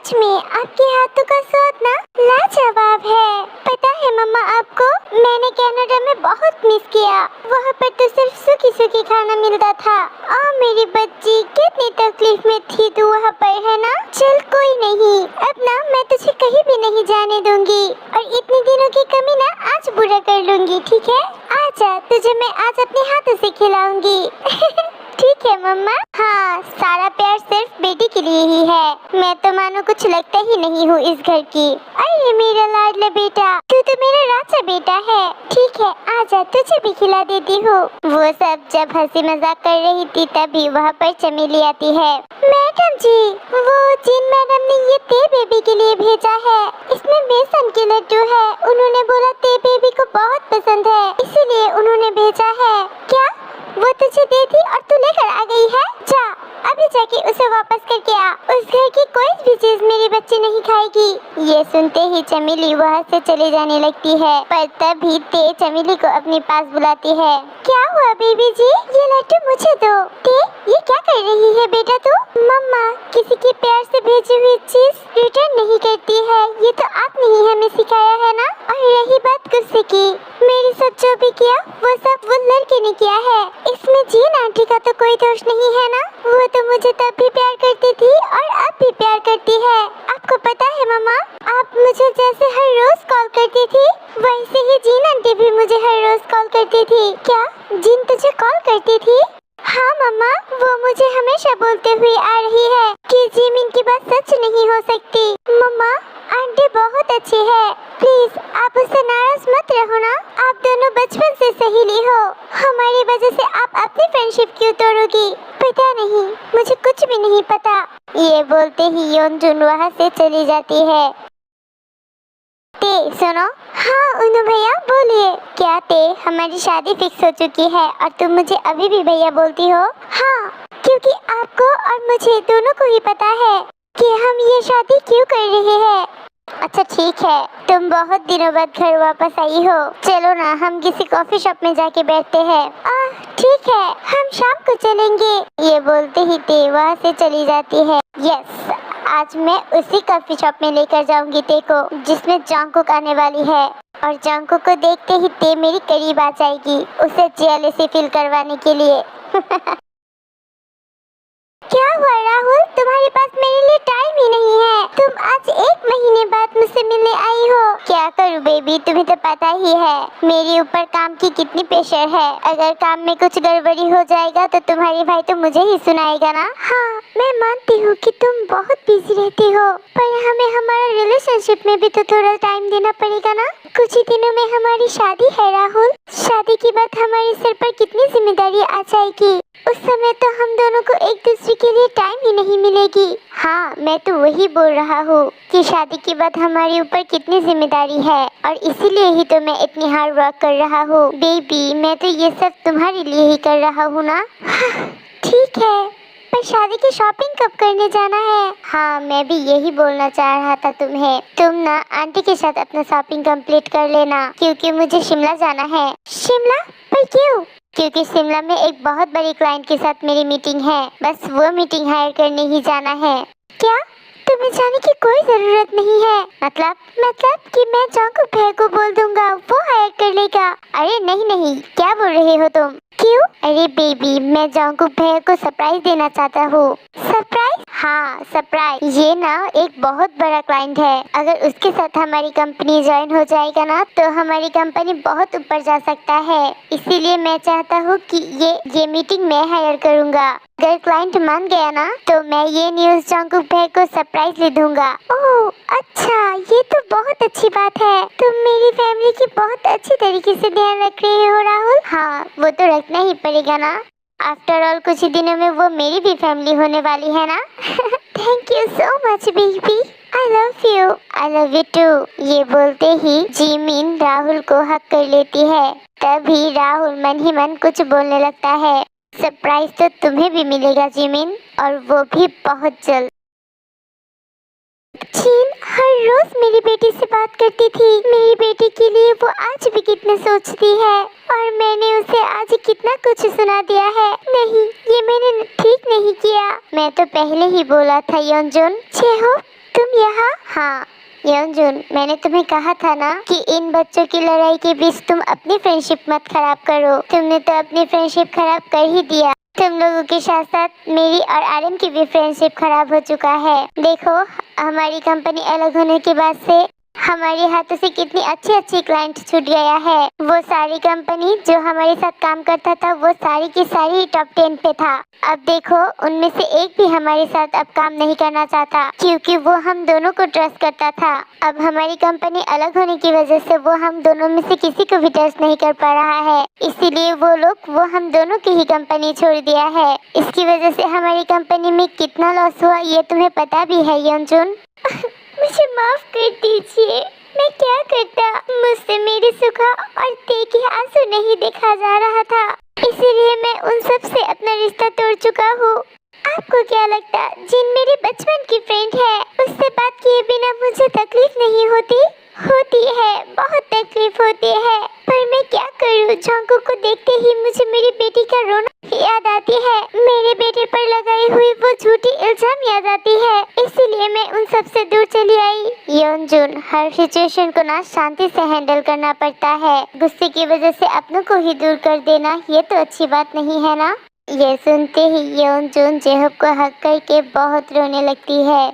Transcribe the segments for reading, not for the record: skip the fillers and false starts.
सच में आपके हाथों का स्वाद ना लाजवाब है। पता है मम्मा आपको, मैंने कनाडा में बहुत मिस किया। वहाँ पर तो सिर्फ सूखी सूखी खाना मिलता था। मेरी बच्ची कितनी तकलीफ में थी तू वहाँ पर, है ना। चल कोई नहीं, अब ना मैं तुझे कहीं भी नहीं जाने दूंगी और इतने दिनों की कमी ना आज पूरा कर लूंगी, ठीक है। आजा, तुझे मैं आज अपने हाथों से खिलाऊंगी। ठीक है मम्मा। हाँ, सारा प्यार सिर्फ बेटी के लिए ही है। मैं तो मानो कुछ लगता ही नहीं हूँ इस घर की। अरे मेरा लाडला बेटा, तू तो मेरा राजा बेटा है। ठीक है, आजा, तुझे भी खिला देती हूँ। वो सब जब हंसी मजाक कर रही थी तभी वहाँ पर चमेली आती है। मैडम जी, वो जिन मैडम ने ये ते बेबी के लिए भेजा है, इसमें बेसन के लड्डू है। उन्होंने बोला ते बेबी को बहुत पसंद है, इसीलिए उन्होंने भेजा है। क्या वो तुझे दे दी और तू लेकर आ गई है? जा, अभी जाके उसे वापस करके आ। उस घर की कोई भी चीज मेरी बच्ची नहीं खाएगी। ये सुनते ही चमेली वहाँ से चले जाने लगती है, पर तभी ते चमेली को अपने पास बुलाती है। क्या हुआ बेबी जी, ये लड्डू मुझे दो। ते, ये क्या कर रही है बेटा तू? मम्मा, किसी के प्यार से भेजी हुई चीज रिटर्न नहीं करती है, ये तो आपने ही हमें सिखाया है ना। और रही बात गुस्से की, मेरे साथ जो भी किया वो सब वो लड़के ने किया है। इसमें जीन आंटी का तो कोई दोष नहीं है ना। वो तो मुझे तब भी प्यार करती थी और अब भी प्यार करती है। आपको पता है मम्मा, आप मुझे जैसे हर रोज कॉल करती थी, वैसे ही जीन आंटी भी मुझे हर रोज कॉल करती थी। क्या जीन तुझे कॉल करती थी? हाँ मम्मा, वो मुझे हमेशा बोलते हुए आ रही है कि जिमिन की बात सच नहीं हो सकती। मम्मा, आंटी बहुत अच्छी है, प्लीज आप उससे नाराज मत रहो ना। आप दोनों बचपन से सहेली हो, हमारी वजह से आप अपनी फ्रेंडशिप क्यों तोड़ोगी? पता नहीं, मुझे कुछ भी नहीं पता। ये बोलते ही योनजुन वहाँ से चली जाती है। ते सुनो। हाँ उन्नू भैया बोलिए। क्या ते, हमारी शादी फिक्स हो चुकी है और तुम मुझे अभी भी भैया बोलती हो? हाँ, क्योंकि आपको और मुझे दोनों को ही पता है कि हम ये शादी क्यों कर रहे हैं। अच्छा ठीक है, तुम बहुत दिनों बाद घर वापस आई हो। चलो ना, हम किसी कॉफी शॉप में जाके बैठते हैं। ठीक है, हम शाम को चलेंगे। ये बोलते ही ते वहाँ से चली जाती है। यस, आज मैं उसी कॉफी शॉप में लेकर जाऊंगी ते को जिसमें जंगकुक आने वाली है। और जंगकुक को देखते ही ते मेरी करीब आ जाएगी, उसे जेलसी फील करवाने के लिए। क्या हुआ राहुल, तुम्हारे पास मेरे लिए टाइम ही नहीं है। तुम आज 1 महीने बाद मुझसे मिलने आई हो। क्या करूं बेबी, तुम्हें तो पता ही है मेरे ऊपर काम की कितनी प्रेशर है। अगर काम में कुछ गड़बड़ी हो जाएगा तो तुम्हारे भाई तो मुझे ही सुनाएगा ना। हाँ, मैं मानती हूँ कि तुम बहुत बिजी रहती हो, पर हमें हमारा रिलेशनशिप में भी तो थोड़ा टाइम देना पड़ेगा ना। कुछ ही दिनों में हमारी शादी है राहुल। शादी के बाद हमारे सिर पर कितनी जिम्मेदारी आ जाएगी। उस समय तो हम दोनों को एक दूसरे के लिए टाइम ही नहीं मिलेगी। हाँ, मैं तो वही बोल रहा हूँ कि शादी के बाद हमारे ऊपर कितनी जिम्मेदारी है और इसीलिए ही तो मैं इतनी हार्ड वर्क कर रहा हूँ। बेबी, मैं तो ये सब तुम्हारे लिए ही कर रहा हूँ ना। ठीक है, पर शादी की शॉपिंग कब करने जाना है? हाँ, मैं भी यही बोलना चाह रहा था तुम्हें। तुम ना आंटी के साथ अपना शॉपिंग कंप्लीट कर लेना, क्योंकि मुझे शिमला जाना है। शिमला? पर क्यों? क्योंकि शिमला में एक बहुत बड़ी क्लाइंट के साथ मेरी मीटिंग है। बस वो मीटिंग हायर करने ही जाना है। क्या? तुम्हें जाने की कोई जरूरत नहीं है। मतलब कि मैं जंगकुक भैया को बोल दूंगा, वो हायर कर लेगा। अरे नहीं नहीं, क्या बोल रहे हो तुम? क्यों? अरे बेबी, मैं जंगकुक भैया को सरप्राइज देना चाहता हूँ। सरप्राइज? हाँ सरप्राइज। ये ना एक बहुत बड़ा क्लाइंट है। अगर उसके साथ हमारी कंपनी ज्वाइन हो जाएगा ना तो हमारी कंपनी बहुत ऊपर जा सकता है। इसीलिए मैं चाहता हूँ कि ये मीटिंग मैं हायर करूँगा। अगर क्लाइंट मान गया ना तो मैं ये न्यूज़ जंगकुक भैया को सरप्राइज दे दूंगा। ओह अच्छा, ये तो बहुत अच्छी बात है। तुम मेरी फैमिली की बहुत अच्छी तरीके से ध्यान रख रहे हो राहुल। हाँ, वो तो रखना ही पड़ेगा ना। आफ्टर ऑल कुछ ही दिनों में वो मेरी भी फैमिली होने वाली है ना। Thank you so much baby, I love you. I love you too. ये बोलते ही जिमिन राहुल को हक कर लेती है। तभी राहुल मन ही मन कुछ बोलने लगता है। सरप्राइज तो तुम्हें भी मिलेगा जिमिन, और वो भी बहुत जल्द। जीन हर रोज मेरी बेटी से बात करती थी। मेरी बेटी के लिए वो आज भी कितना सोचती है, और मैंने उसे आज कितना कुछ सुना दिया है। नहीं, ये मैंने ठीक नहीं किया। मैं तो पहले ही बोला था योनजुन। चेहो, तुम यहाँ? हाँ योनजुन, मैंने तुम्हें कहा था ना कि इन बच्चों की लड़ाई के बीच तुम अपनी फ्रेंडशिप मत खराब करो। तुमने तो अपनी फ्रेंडशिप खराब कर ही दिया। तुम लोगों के साथ साथ मेरी और आर्यन की भी फ्रेंडशिप खराब हो चुका है। देखो, हमारी कंपनी अलग होने के बाद से हमारे हाथों से कितनी अच्छी अच्छी क्लाइंट छूट गया है। वो सारी कंपनी जो हमारे साथ काम करता था वो सारी की सारी टॉप 10 पे था। अब देखो, उनमें से एक भी हमारे साथ अब काम नहीं करना चाहता क्योंकि वो हम दोनों को ट्रस्ट करता था। अब हमारी कंपनी अलग होने की वजह से वो हम दोनों में से किसी को भी ट्रस्ट नहीं कर पा रहा है। इसीलिए वो हम दोनों की ही कंपनी छोड़ दिया है। इसकी वजह से हमारी कंपनी में कितना लॉस हुआ ये तुम्हें पता भी है योनजुन। मुझे माफ कर दीजिए, मैं क्या करता, मुझसे मेरे सुखा और ते के आंसू नहीं देखा जा रहा था, इसीलिए मैं उन सब से अपना रिश्ता तोड़ चुका हूँ। आपको क्या लगता जिन मेरी बचपन की फ्रेंड है उससे बात किए बिना मुझे तकलीफ नहीं होती? होती है, बहुत तकलीफ होती है, पर मैं क्या करूँ, झोंकू को देखते ही मुझे मेरी बेटी का रोना याद आती है। मेरे बेटे पर लगाई हुई वो झूठी इल्जाम याद आती है, इसीलिए मैं उन सब से दूर चली आई। योनजुन, हर सिचुएशन को ना शांति से हैंडल करना पड़ता है। गुस्से की वजह से अपनों को ही दूर कर देना ये तो अच्छी बात नहीं है ना। ये सुनते ही योनजुन जेहब को हक करके बहुत रोने लगती है।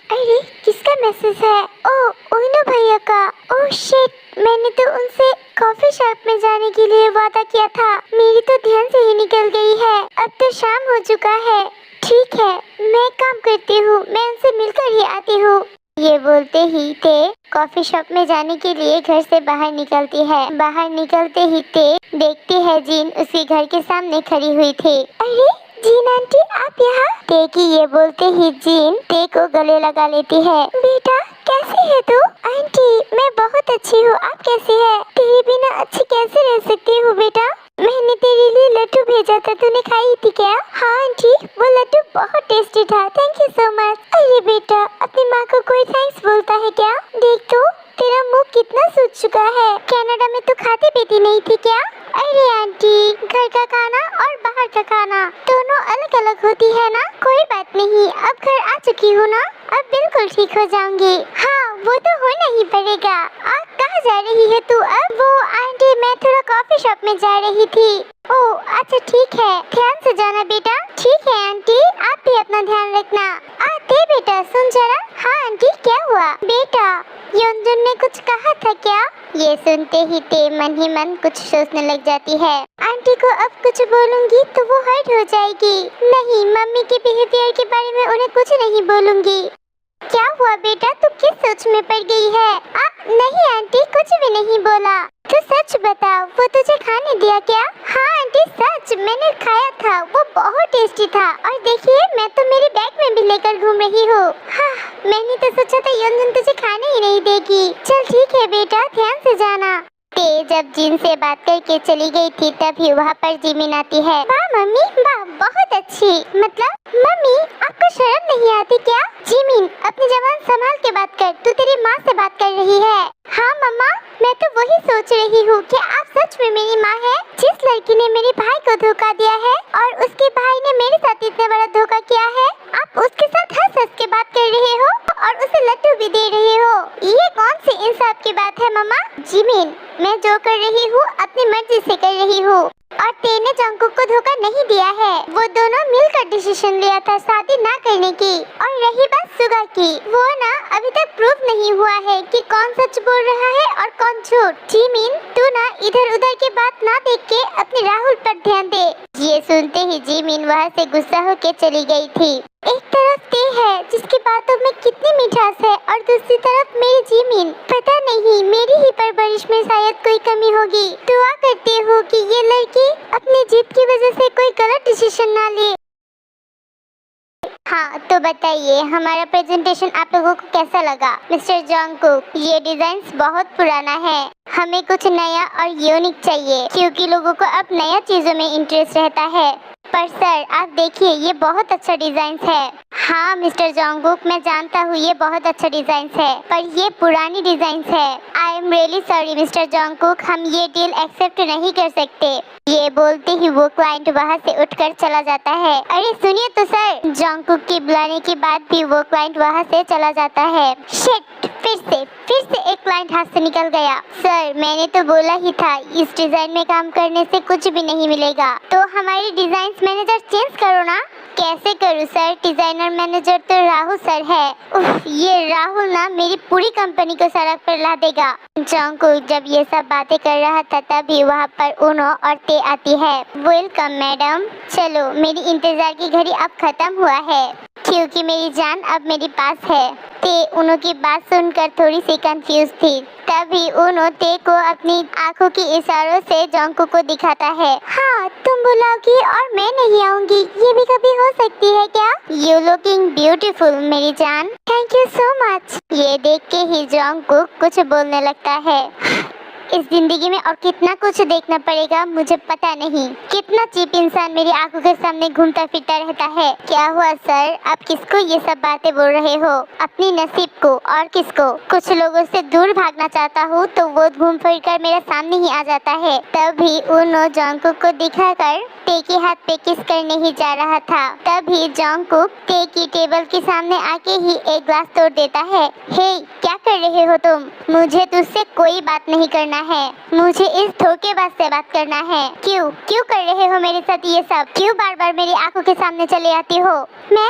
अरे किसका मैसेज है? ओह, ओइनो भैया का। ओह शिट, मैंने तो उनसे कॉफी शॉप में जाने के लिए वादा किया था, मेरी तो ध्यान से ही निकल गई है। अब तो शाम हो चुका है। ठीक है, मैं काम करती हूँ, मैं उनसे मिलकर ही आती हूँ। ये बोलते ही ते कॉफी शॉप में जाने के लिए घर से बाहर निकलती है। बाहर निकलते ही ते देखती है जीन उसके घर के सामने खड़ी हुई थी। अरे जीन आंटी, आप यहाँ? ते की ये बोलते ही जीन ते को गले लगा लेती है। बेटा कैसी है तू? आंटी मैं बहुत अच्छी हूँ, आप कैसी है? तेरे बिना अच्छी कैसे रह सकती हूँ बेटा? मैंने तेरे लिए लड्डू भेजा था, तूने खाई थी क्या? हाँ आंटी, वो लड्डू बहुत टेस्टी था, थैंक यू सो मच। अरे बेटा, अपनी माँ को कोई थैंक्स बोलता है क्या? देख तो तेरा मुंह कितना सूज चुका है, कनाडा में तू खाती पीती नहीं थी क्या? अरे आंटी, घर का खाना और बाहर का खाना दोनों अलग अलग होती है ना। कोई बात नहीं, अब घर आ चुकी हूँ ना, अब बिल्कुल ठीक हो जाऊंगी। हाँ वो तो होना ही पड़ेगा। आप कहाँ जा रही है तू अब? वो आंटी, मैं थोड़ा कॉफी शॉप में जा रही थी। ओह अच्छा ठीक है, ध्यान से जाना बेटा। ठीक है आंटी, आप भी अपना ध्यान रखना। आते बेटा सुन जरा। हाँ आंटी, क्या हुआ? बेटा योनजुन ने कुछ कहा था क्या? ये सुनते ही ते मन ही मन कुछ सोचने लग जाती है। आंटी को अब कुछ बोलूंगी तो वो हर्ट हो जाएगी। नहीं, मम्मी के बिहेवियर के बारे में उन्हें कुछ नहीं बोलूंगी। क्या हुआ बेटा, तू किस सोच में पड़ गई है? नहीं आंटी, कुछ भी नहीं बोला। तू सच बता, वो तुझे खाने दिया क्या? हाँ आंटी सच, मैंने खाया था, वो बहुत टेस्टी था। और देखिए, मैं तो मेरे बैग में भी लेकर घूम रही हूँ। हाँ, मैंने तो सोचा था योनजुन तुझे खाने ही नहीं देगी। चल ठीक है बेटा, ध्यान से जाना। ते जब जिन से बात करके चली गई थी तभी वहाँ पर जिमिन आती है। वाह मम्मी, वाह बहुत अच्छी। मतलब मम्मी, आपको शर्म नहीं आती क्या? जिमिन, अपनी जबान संभाल के बात कर, तू तेरी माँ से बात कर रही है। हाँ मम्मा, मैं तो वही सोच रही हूँ कि आप सच में मेरी माँ है। जिस लड़की ने मेरे भाई को धोखा दिया है और उसके भाई ने मेरे साथ इतना बड़ा धोखा किया है, आप उसके साथ हंस हंस के बात कर रहे हो और उसे लड्डू भी दे रहे हो। ये कौन सी इंसाफ की बात है मम्मा? जिमिन, मैं जो कर रही हूँ अपनी मर्जी से कर रही हूँ और तेने जंकुक को धोखा नहीं दिया है। वो दोनों मिलकर डिसीजन लिया था शादी ना करने की। और रही बात सुगा की, वो ना अभी तक प्रूफ नहीं हुआ है कि कौन सच बोल रहा है और कौन झूठ। जिमिन, तू ना इधर उधर की बात ना देख के अपने राहुल पर ध्यान दे। ये सुनते ही जिमिन वहाँ से गुस्सा होके चली गई थी। एक तरफ ते है जिसकी बातों में कितनी मिठास है और दूसरी तरफ मेरी जिमिन। पता नहीं मेरी ही परवरिश में शायद कोई कमी होगी। दुआ करती हूँ कि ये लड़की अपनी जिद की वजह से कोई गलत डिसीजन ना ले। हाँ तो बताइए, हमारा प्रेजेंटेशन आप लोगों को कैसा लगा? मिस्टर जंकुक, ये डिजाइन्स बहुत पुराना है, हमें कुछ नया और यूनिक चाहिए क्योंकि लोगों को अब नया चीजों में इंटरेस्ट रहता है। पर सर आप देखिए, ये बहुत अच्छा डिजाइन है। हाँ मिस्टर जोंगकुक, मैं जानता हूँ ये बहुत अच्छा डिजाइन है, पर ये पुरानी डिजाइन है। I am really sorry mister Jungkook, हम ये डील एक्सेप्ट नहीं कर सकते। ये बोलते ही वो क्लाइंट वहाँ से उठकर चला जाता है। अरे सुनिए तो सर, जोंगकुक के बुलाने के बाद भी वो क्लाइंट वहाँ से चला जाता है। शिट, फिर से एक क्लाइंट हाथ से निकल गया। सर मैंने तो बोला ही था इस डिजाइन में काम करने से कुछ भी नहीं मिलेगा, तो हमारी डिजाइन मैनेजर चेंज करो ना। कैसे करूँ सर, डिजाइनर मैनेजर तो राहुल सर है। उफ, ये राहुल ना मेरी पूरी कंपनी को सड़क पर ला देगा। जोंगकुक जब ये सब बातें कर रहा था तभी वहाँ पर उनो और ते आती है। वेलकम मैडम, चलो मेरी इंतजार की घड़ी अब खत्म हुआ है, क्योंकि मेरी जान अब मेरे पास है। ते उनो की बात सुनकर थोड़ी सी कंफ्यूज थी। तभी उनो ते को अपनी आंखों के इशारों से जोंगकुक को दिखाता है। हाँ तुम बुलाओगी और मैं नहीं आऊंगी, ये भी कभी हो सकती है क्या? यू लुकिंग ब्यूटीफुल मेरी जान। Thank you so much. ये देख के ही जोंगकुक कुछ बोलने लगता है। इस जिंदगी में और कितना कुछ देखना पड़ेगा मुझे पता नहीं। कितना चीप इंसान मेरी आंखों के सामने घूमता फिरता रहता है। क्या हुआ सर, आप किसको ये सब बातें बोल रहे हो? अपनी नसीब को और किसको? कुछ लोगों से दूर भागना चाहता हूँ तो वो घूम फिर कर मेरे सामने ही आ जाता है। तभी उनो जोंगकुक को दिखाकर ते के हाथ पे किस करने ही जा रहा था। तभी जोंगकुक ते की टेबल के सामने आके ही एक ग्लास तोड़ देता है। हे क्या कर रहे हो तुम? मुझे तुझसे कोई बात नहीं करना है, मुझे इस धोखेबाज से बात करना है। क्यों कर रहे हो मेरे साथ ये सब? क्यों बार बार मेरी आंखों के सामने चले आती हो? मैं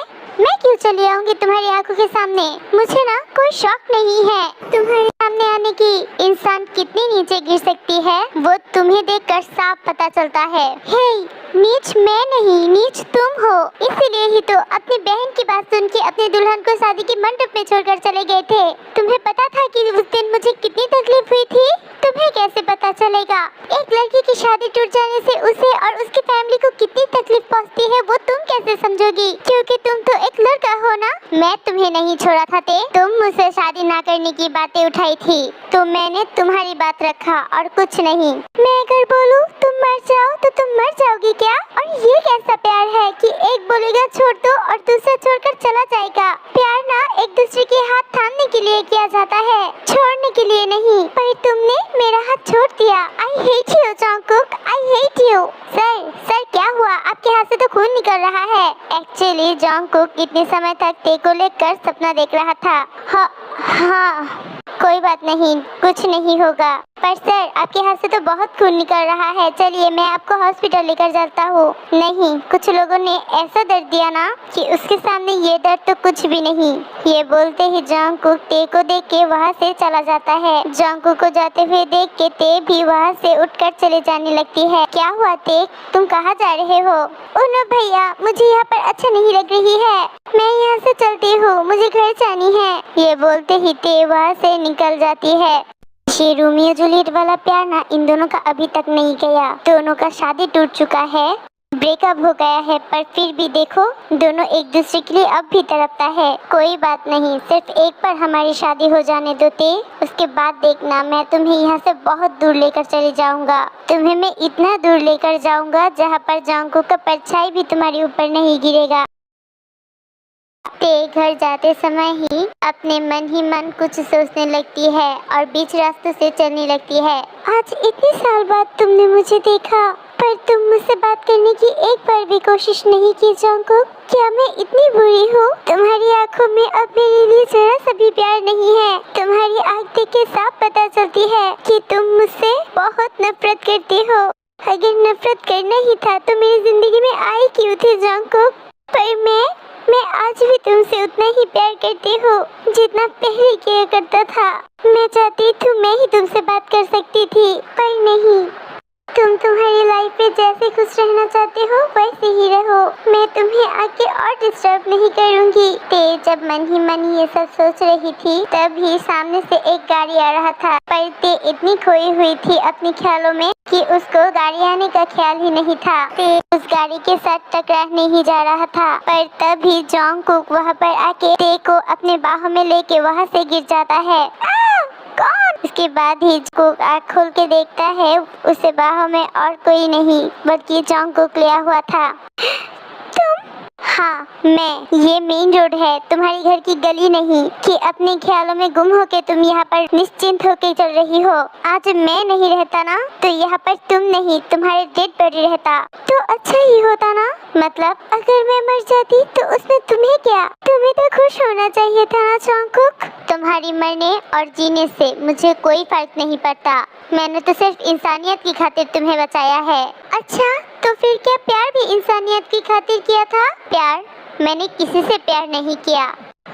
क्यों चली आऊंगी तुम्हारी आंखों के सामने? मुझे ना कोई शौक नहीं है तुम्हारे सामने आने की। इंसान कितनी नीचे गिर सकती है वो तुम्हें देखकर साफ पता चलता है। हे नीच मैं नहीं, नीच तुम हो। इसीलिए ही तो अपनी बहन की बात सुन के अपने दुल्हन को शादी के मंडप में छोड़कर चले गए थे। तुम्हें पता था कि उस दिन मुझे कितनी तकलीफ हुई थी? तुम्हें कैसे पता चलेगा? एक लड़की की शादी टूट जाने से उसे और उसकी फैमिली को कितनी तकलीफ पहुंचती है वो तुम कैसे समझोगी? क्योंकि तुम तो एक लड़का हो ना। मैं तुम्हें नहीं छोड़ा था ते, तुम मुझसे शादी ना करने की बातें उठाई थी तो मैंने तुम्हारी बात रखा और कुछ नहीं। मैं अगर बोलूं तुम मर जाओ तो तुम मर जाओगी क्या? और ये कैसा प्यार है कि एक बोलेगा छोड़ दो और दूसरा छोड़कर चला जाएगा? प्यार ना एक दूसरे के हाथ थामने के लिए किया जाता है, छोड़ने के लिए नहीं। पर तुमने मेरा हाथ छोड़ दिया। I hate you Jungkook, I hate you. Sir क्या हुआ? आपके हाथ से तो खून निकल रहा है। एक्चुअली जोंगकुक इतने समय तक ते को लेकर सपना देख रहा था। हाँ कोई बात नहीं, कुछ नहीं होगा। पर सर आपके हाथ से तो बहुत खून निकल रहा है, चलिए मैं आपको हॉस्पिटल लेकर जाता हूँ। नहीं, कुछ लोगों ने ऐसा दर्द दिया ना कि उसके सामने ये दर्द तो कुछ भी नहीं। ये बोलते ही जोंगकुक ते को देख के वहाँ से चला जाता है। जोंगकुक को जाते हुए देख के ते भी वहाँ से उठकर चले जाने लगती है। क्या हुआ ते, तुम कहाँ जा रहे हो? उनो भैया मुझे यहाँ पर अच्छा नहीं लग रही है, मैं यहाँ से चलती हूँ, मुझे घर जानी है। ये बोलते ही ते वहाँ से निकल जाती है। ये रोमियो जूलियट वाला प्यार ना इन दोनों का अभी तक नहीं गया। दोनों का शादी टूट चुका है, ब्रेकअप हो गया है, पर फिर भी देखो दोनों एक दूसरे के लिए अब भी तड़पता है। कोई बात नहीं, सिर्फ एक बार हमारी शादी हो जाने दो ते, उसके बाद देखना मैं तुम्हें यहाँ से बहुत दूर लेकर चले जाऊंगा। तुम्हें मैं इतना दूर लेकर जाऊंगा जहाँ पर जोंगकुक का परछाई भी तुम्हारे ऊपर नहीं गिरेगा। ते घर जाते समय ही अपने मन ही मन कुछ सोचने लगती है और बीच रास्ते से चलने लगती है। आज इतने साल बाद तुमने मुझे देखा, पर तुम मुझसे बात करने की एक बार भी कोशिश नहीं की जोंगकुक। क्या मैं इतनी बुरी हूँ? तुम्हारी आंखों में अब मेरे लिए जरा सा भी प्यार नहीं है। तुम्हारी आंख देख के साफ पता चलती है कि तुम मुझसे बहुत नफरत करती हो। अगर नफरत करना ही था तो मेरी जिंदगी में आई क्यों थी जोंगकुक? पर मैं आज भी तुमसे उतना ही प्यार करती हूँ जितना पहले किया करता था। मैं चाहती थी मैं ही तुमसे बात कर सकती थी, पर नहीं। तुम तुम्हारी लाइफ में जैसे खुश रहना चाहते हो वैसे ही रहो, मैं तुम्हें आके और डिस्टर्ब नहीं करूँगी। ते जब मन ही मन ये सब सोच रही थी तभी सामने से एक गाड़ी आ रहा था, पर ते इतनी खोई हुई थी अपने ख्यालों में कि उसको गाड़ी आने का ख्याल ही नहीं था। ते उस गाड़ी के साथ टकराने ही जा रहा था, पर तभी जोंगकुक वहाँ पर आके ते को अपने बाहों में लेके वहाँ से गिर जाता है। कौन? इसके बाद ही जोंगकुक आँख खोल के देखता है, उसे बाहों में और कोई नहीं बल्कि जोंगकुक लिया हुआ था। तुम? हाँ मैं, ये मेन रोड है, तुम्हारी घर की गली नहीं कि अपने ख्यालों में गुम होके तुम यहाँ पर निश्चिंत होके चल रही हो। आज मैं नहीं रहता ना तो यहाँ पर तुम नहीं, तुम्हारे डेड बॉडी रहता तो अच्छा ही होता ना। मतलब अगर मैं मर जाती तो उसमें तुम्हें क्या, तुम्हें तो खुश होना चाहिए था ना जॉनकुक। तुम्हारी मरने और जीने से मुझे कोई फर्क नहीं पड़ता, मैंने तो सिर्फ इंसानियत की खातिर तुम्हें बचाया है। अच्छा तो फिर क्या प्यार भी इंसानियत की खातिर किया था? प्यार? मैंने किसी से प्यार नहीं किया,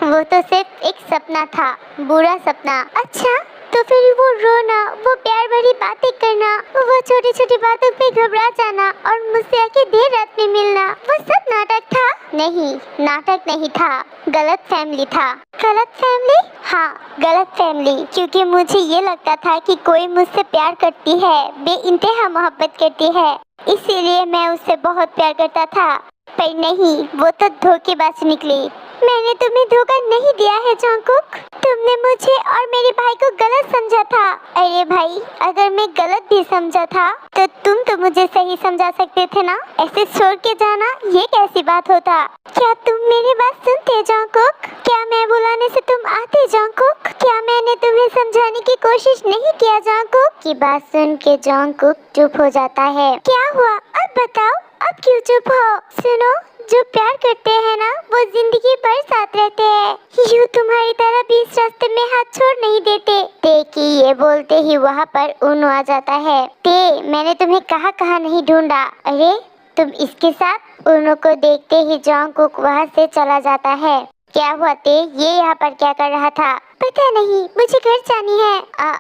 वो तो सिर्फ एक सपना था, बुरा सपना। अच्छा तो फिर वो रोना, वो प्यार भरी बातें करना, वो छोटी छोटी बातों पे घबरा जाना और मुझसे आके देर रात में मिलना, वो सब नाटक था? नहीं, नाटक नहीं था, गलत फैमिली था। गलत फैमिली? हाँ गलत फैमिली, क्योंकि मुझे ये लगता था कि कोई मुझसे प्यार करती है, बेइंतहा मोहब्बत करती है, इसीलिए मैं उससे बहुत प्यार करता था। पर नहीं, वो तो धोखेबाज निकली। मैंने तुम्हें धोखा नहीं दिया है जॉनकुक, तुमने मुझे और मेरे भाई को गलत समझा था। अरे भाई, अगर मैं गलत भी समझा था तो तुम तो मुझे सही समझा सकते थे ना, ऐसे छोड़ के जाना ये कैसी बात होता? क्या तुम मेरी बात सुनते जॉनकुक? क्या मैं बुलाने से तुम आते जॉनकुक? क्या मैंने तुम्हें समझाने की कोशिश नहीं किया जॉनकुक? की बात सुन के जॉनकुक चुप हो जाता है। क्या हुआ अब बताओ, अब क्यों चुप हो? सुनो, जो प्यार करते हैं ना वो जिंदगी भर साथ रहते हैं, यूँ तुम्हारी तरह भी इस रास्ते में हाथ छोड़ नहीं देते। ते की ये बोलते ही वहाँ पर उनु आ जाता है। ते, मैंने तुम्हें कहाँ नहीं ढूंढा। अरे तुम इसके साथ? उनु को देखते ही जॉनकुक वहाँ से चला जाता है। क्या हुआ ते, ये यहाँ पर क्या कर रहा था? पता नहीं, मुझे घर जानी है।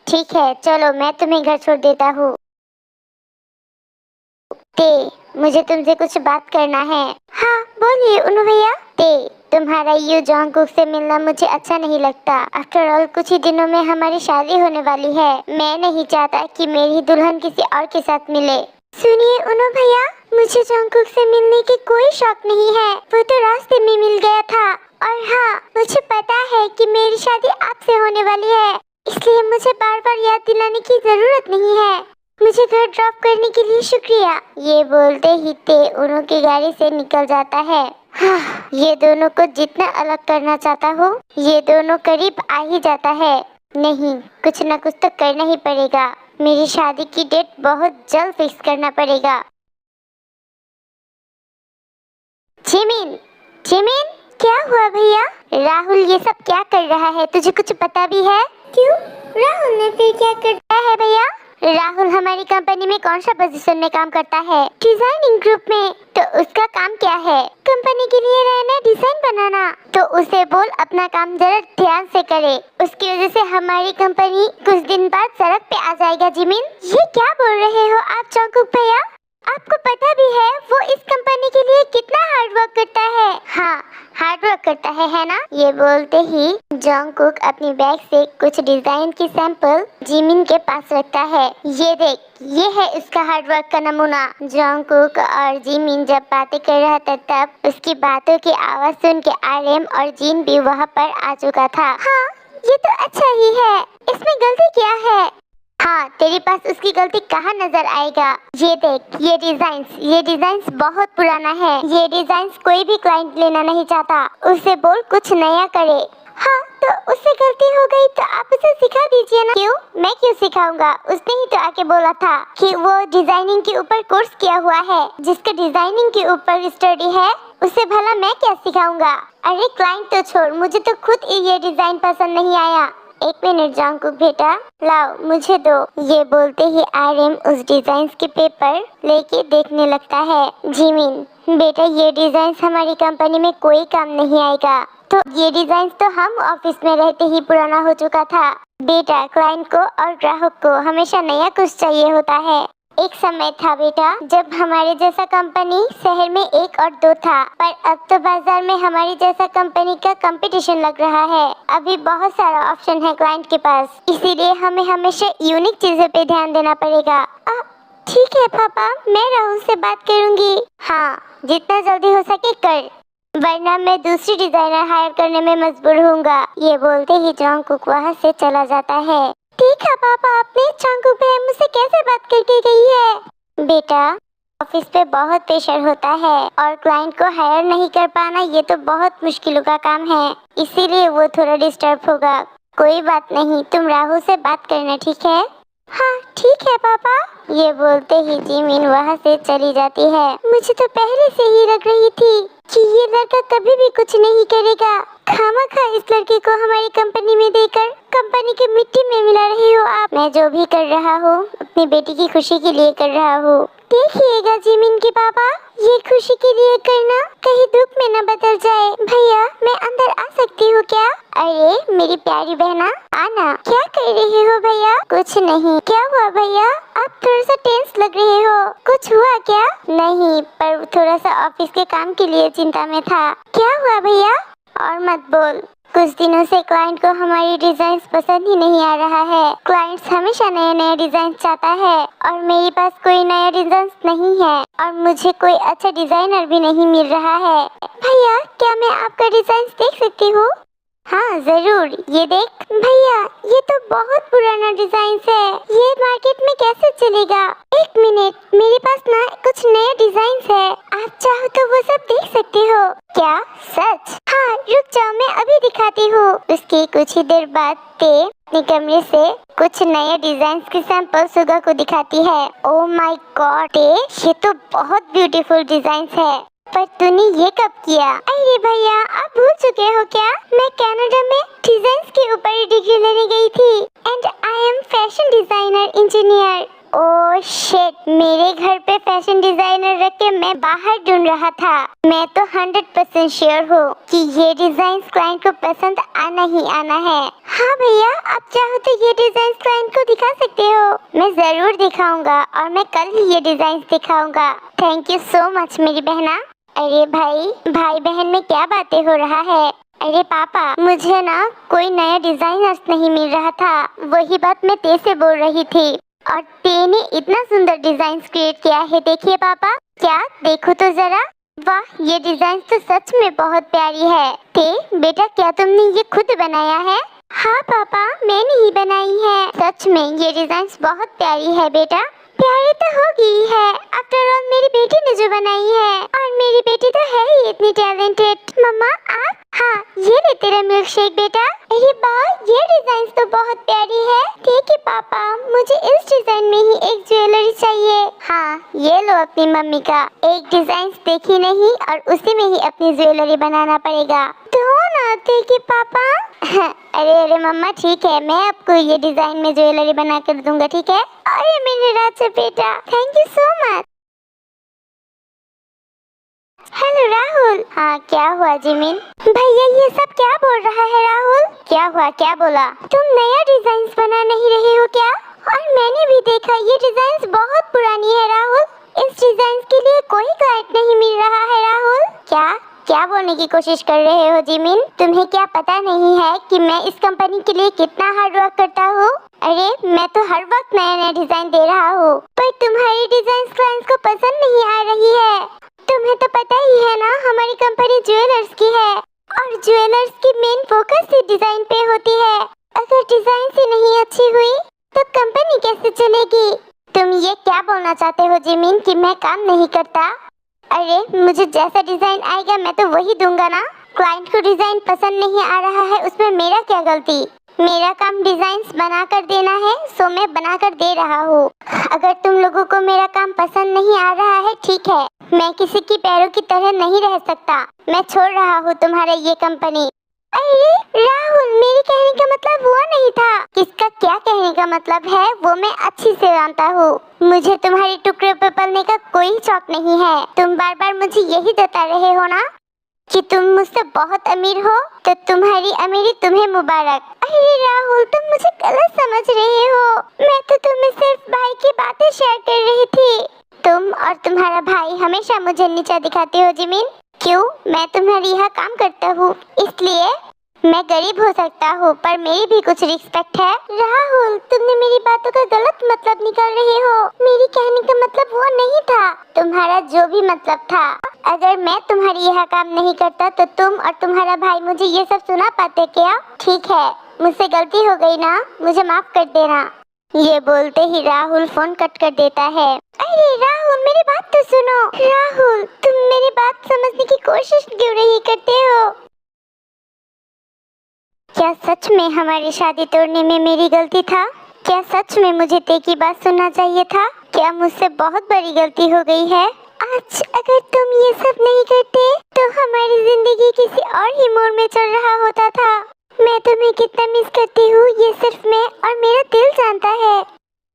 ठीक है चलो, मैं तुम्हें घर छोड़ देता हूँ। ते, मुझे तुमसे कुछ बात करना है। हाँ बोलिए उनु भैया। ते, तुम्हारा यू जॉनकुक से मिलना मुझे अच्छा नहीं लगता। आफ्टर ऑल कुछ ही दिनों में हमारी शादी होने वाली है, मैं नहीं चाहता कि मेरी दुल्हन किसी और के साथ मिले। सुनिए उनु भैया, मुझे जॉनकुक से मिलने की कोई शौक नहीं है, वो तो रास्ते में मिल गया था। और हाँ, मुझे पता है कि मेरी शादी आपसे होने वाली है, इसलिए मुझे बार बार याद दिलाने की जरूरत नहीं है। मुझे घर ड्रॉप करने के लिए शुक्रिया। ये बोलते ही ते उनु की गाड़ी से निकल जाता है। हाँ, ये दोनों को जितना अलग करना चाहता हूँ, ये दोनों करीब आ ही जाता है। नहीं, कुछ न कुछ तो करना ही पड़ेगा, मेरी शादी की डेट बहुत जल्द फिक्स करना पड़ेगा। जिमिन, जिमिन, क्या हुआ भैया? राहुल ये सब क्या कर रहा है, तुझे कुछ पता भी है? क्यों, राहुल ने फिर क्या करता है भैया? राहुल हमारी कंपनी में कौन सा पोजीशन में काम करता है? डिजाइनिंग ग्रुप में। तो उसका काम क्या है? कंपनी के लिए रहना, डिजाइन बनाना। तो उसे बोल अपना काम जरा ध्यान से करे, उसकी वजह से हमारी कंपनी कुछ दिन बाद सड़क पे आ जाएगा। जिमिन, ये क्या बोल रहे हो आप जॉनकुक भैया? आपको पता भी है वो इस कंपनी के लिए कितना हार्ड वर्क करता है। हाँ, हार्ड वर्क करता है ना? ये बोलते ही जॉनकुक अपनी बैग से कुछ डिजाइन की सैंपल जिमिन के पास रखता है। ये देख, ये है इसका हार्ड वर्क का नमूना। जॉनकुक और जिमिन जब बातें कर रहा था तब उसकी बातों की आवाज सुन के आर्यन और जीन भी वहाँ पर आ चुका था। हाँ, ये तो अच्छा ही है, इसमें गलती क्या है? हाँ, तेरे पास उसकी गलती कहाँ नजर आएगा? ये देख, ये डिजाइन्स बहुत पुराना है, ये डिजाइन्स कोई भी क्लाइंट लेना नहीं चाहता, उसे बोल कुछ नया करे। हाँ, तो उससे गलती हो गई तो आप उसे सिखा दीजिए ना। क्यों? मैं क्यों सिखाऊंगा? उसने ही तो आके बोला था कि वो डिजाइनिंग के ऊपर कोर्स किया हुआ है, जिसका डिजाइनिंग के ऊपर स्टडी है उसे भला मैं क्या सिखाऊंगा? अरे क्लाइंट तो छोड़, मुझे तो खुद ये डिजाइन पसंद नहीं आया। एक मिनट जॉनकुक बेटा, लाओ मुझे दो। ये बोलते ही आर्यन उस डिजाइन के पेपर लेके देखने लगता है। जिमिन बेटा, ये डिजाइन हमारी कंपनी में कोई काम नहीं आएगा। तो ये डिजाइन तो हम ऑफिस में रहते ही पुराना हो चुका था। बेटा, क्लाइंट को और ग्राहक को हमेशा नया कुछ चाहिए होता है। एक समय था बेटा जब हमारे जैसा कंपनी शहर में 1 और 2 था, पर अब तो बाजार में हमारी जैसा कंपनी का कंपटीशन लग रहा है। अभी बहुत सारा ऑप्शन है क्लाइंट के पास, इसीलिए हमें हमेशा यूनिक चीजों पे ध्यान देना पड़ेगा। ठीक है पापा, मैं राहुल से बात करूंगी। हाँ, जितना जल्दी हो सके कर, वरना मैं दूसरी डिजाइनर हायर करने में मजबूर होऊंगा। ये बोलते ही जॉनकुक वहाँ से चला जाता है। ठीक है पापा, आपने जॉनकुक भैया मुझसे कैसे बात करके गई है? बेटा, ऑफिस पे बहुत प्रेशर होता है और क्लाइंट को हायर नहीं कर पाना ये तो बहुत मुश्किलों का काम है, इसीलिए वो थोड़ा डिस्टर्ब होगा। कोई बात नहीं, तुम राहुल से बात करना, ठीक है? हाँ ठीक है पापा। ये बोलते ही जिमिन वहाँ से चली जाती है। मुझे तो पहले से ही लग रही थी कि ये लड़का कभी भी कुछ नहीं करेगा। खामखा इस लड़के को हमारी कंपनी में देकर कंपनी की मिट्टी में मिला रहे हो आप। मैं जो भी कर रहा हूँ अपनी बेटी की खुशी के लिए कर रहा हूँ। देखिएगा जिमिन के पापा, ये खुशी के लिए करना कहीं दुख में न बदल जाए। भैया मैं अंदर आ सकती हूँ क्या? अरे मेरी प्यारी बहना आना। क्या कर रहे हो भैया? कुछ नहीं। क्या हुआ भैया? आप थोड़ा सा टेंस लग रहे हो, कुछ हुआ क्या? नहीं, पर थोड़ा सा ऑफिस के काम के लिए चिंता में था। क्या हुआ भैया? और मत बोल, कुछ दिनों से क्लाइंट को हमारी डिजाइन पसंद ही नहीं आ रहा है। क्लाइंट हमेशा नए नए डिजाइन चाहता है और मेरे पास कोई नया डिजाइन नहीं है और मुझे कोई अच्छा डिजाइनर भी नहीं मिल रहा है। भैया क्या मैं आपका डिजाइन देख सकती हूँ? हाँ जरूर, ये देख। भैया ये तो बहुत पुराना डिजाइन है, ये मार्केट में कैसे चलेगा? एक मिनट, मेरे पास ना कुछ नए डिजाइन है, आप चाहो तो वो सब देख सकते हो। क्या सच? हाँ रुक जाओ, मैं अभी दिखाती हूँ। उसके कुछ ही देर बाद ते अपने कमरे से कुछ नए डिजाइन के सैंपल सुगा को दिखाती है। ओह माय गॉड ते, ये तो बहुत ब्यूटीफुल डिजाइन है, पर तूने ये कब किया? अरे भैया आप भूल चुके हो क्या? मैं कनाडा में डिजाइन के ऊपर डिग्री लेने गई थी and I am fashion designer engineer. Oh shit, मेरे घर पे फैशन डिजाइनर रख के मैं बाहर ढूंढ रहा था। मैं तो 100% श्योर हूँ कि ये डिजाइन क्लाइंट को पसंद आना ही आना है। हाँ भैया आप चाहो तो ये डिजाइन क्लाइंट को दिखा सकते हो। मैं जरूर दिखाऊंगा और मैं कल ही ये डिजाइन दिखाऊंगा। थैंक यू सो मच मेरी बहना। अरे भाई बहन में क्या बातें हो रहा है? अरे पापा मुझे ना कोई नया डिजाइनर नहीं मिल रहा था, वही बात मैं ते से बोल रही थी और ते ने इतना सुंदर डिजाइन क्रिएट किया है। देखिए पापा, क्या देखो तो जरा, वाह ये डिजाइन तो सच में बहुत प्यारी है। ते बेटा क्या तुमने ये खुद बनाया है? हाँ पापा मैंने ही बनाई है। सच में ये डिजाइन बहुत प्यारी है बेटा। प्यारी तो होगी है, आफ्टर ऑल मेरी बेटी ने जो बनाई है और मेरी बेटी तो है ही इतनी टैलेंटेड। मम्मा आप, हाँ ये ले तेरा मिल्क शेक बेटा। अरे वाह ये डिजाइन तो बहुत प्यारी है। ठीक है पापा, मुझे इस डिजाइन में ही एक ज्वेलरी चाहिए। हाँ ये लो अपनी मम्मी का एक डिजाइन देखी नहीं और उसी में ही अपनी ज्वेलरी बनाना पड़ेगा। ठीक है पापा। अरे मम्मा ठीक है, मैं आपको ये डिजाइन में ज्वेलरी बना कर दूंगा, ठीक है? अरे मेरे राजा बेटा, thank you so much. Hello Rahul. हाँ क्या हुआ जिमिन? भैया ये सब क्या बोल रहा है राहुल? क्या हुआ, क्या बोला? तुम नया डिजाइन बना नहीं रहे हो क्या? और मैंने भी देखा ये डिजाइन बहुत पुरानी है राहुल, इस डिजाइन के लिए कोई क्लाइंट नहीं मिल रहा है राहुल। क्या बोलने की कोशिश कर रहे हो जिमिन? तुम्हें क्या पता नहीं है कि मैं इस कंपनी के लिए कितना हार्ड वर्क करता हूँ? अरे मैं तो हर वक्त नया नया डिजाइन दे रहा हूँ, पर तुम्हारी डिजाइन क्लाइंट्स को पसंद नहीं आ रही है। तुम्हें तो पता ही है ना हमारी कंपनी ज्वेलर्स की है और ज्वेलर्स की मेन फोकस ही डिजाइन पे होती है। अगर डिजाइन ही नहीं अच्छी हुई तो कंपनी कैसे चलेगी? तुम ये क्या बोलना चाहते हो जिमिन कि मैं काम नहीं करता? अरे मुझे जैसा डिजाइन आएगा मैं तो वही दूंगा ना। क्लाइंट को डिजाइन पसंद नहीं आ रहा है उसमें मेरा क्या गलती? मेरा काम डिजाइन्स बना कर देना है, सो मैं बना कर दे रहा हूँ। अगर तुम लोगों को मेरा काम पसंद नहीं आ रहा है ठीक है, मैं किसी की पैरों की तरह नहीं रह सकता। मैं छोड़ रहा हूँ तुम्हारा ये कंपनी। अरे राहुल मेरे कहने का मतलब वो नहीं था। किसका क्या कहने का मतलब है वो मैं अच्छी से जानता हूँ। मुझे तुम्हारे टुकड़े पे पलने का कोई शौक नहीं है। तुम बार बार मुझे यही बता रहे हो ना कि तुम मुझसे बहुत अमीर हो, तो तुम्हारी अमीरी तुम्हें मुबारक। अरे राहुल तुम मुझे गलत समझ रहे हो, मैं तो तुम्हें सिर्फ भाई की बातें शेयर कर रही थी। तुम और तुम्हारा भाई हमेशा मुझे नीचा दिखाते हो जिमिन। क्यों? मैं तुम्हारे यहाँ काम करता हूँ इसलिए। मैं गरीब हो सकता हूँ पर मेरी भी कुछ रिस्पेक्ट है। राहुल तुमने मेरी बातों का गलत मतलब निकाल रहे हो, मेरी कहने का मतलब वो नहीं था। तुम्हारा जो भी मतलब था, अगर मैं तुम्हारे यहाँ काम नहीं करता तो तुम और तुम्हारा भाई मुझे ये सब सुना पाते क्या? ठीक है मुझसे गलती हो गई ना, मुझे माफ कर देना। ये बोलते ही राहुल फोन कट कर देता है। अरे राहुल, मेरी बात तो सुनो। राहुल, तुम मेरी बात समझने की कोशिश क्यों नहीं करते हो? क्या सच में हमारी शादी तोड़ने में मेरी गलती था? क्या सच में मुझे ते की बात सुनना चाहिए था? क्या मुझसे बहुत बड़ी गलती हो गई है? आज अगर तुम ये सब नहीं करते तो हमारी जिंदगी किसी और ही मोड़ में चल रहा होता था। मैं तुम्हें कितना मिस करती हूँ ये सिर्फ मैं और मेरा दिल जानता है।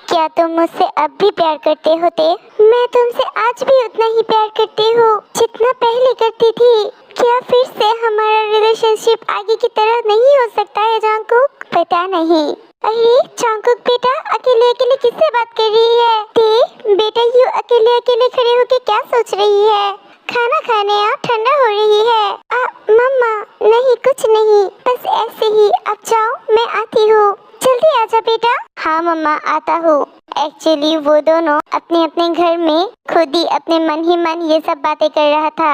क्या तुम मुझसे अब भी प्यार करते होते? मैं तुमसे आज भी उतना ही प्यार करती हूँ जितना पहले करती थी। क्या फिर से हमारा रिलेशनशिप आगे की तरह नहीं हो सकता है जंगकुक? पता नहीं। अरे जंगकुक बेटा, अकेले अकेले किससे बात कर रही है? ते बेटा, यू अकेले अकेले खड़े होके क्या सोच रही है? खाना खाने आ, ठंडा हो रही है। मम्मा, नहीं कुछ नहीं, बस ऐसे ही। अब जाओ, मैं आती हूँ। जल्दी आजा बेटा। हाँ मम्मा, आता हूँ। एक्चुअली वो दोनों अपने अपने घर में खुद ही अपने मन ही मन ये सब बातें कर रहा था।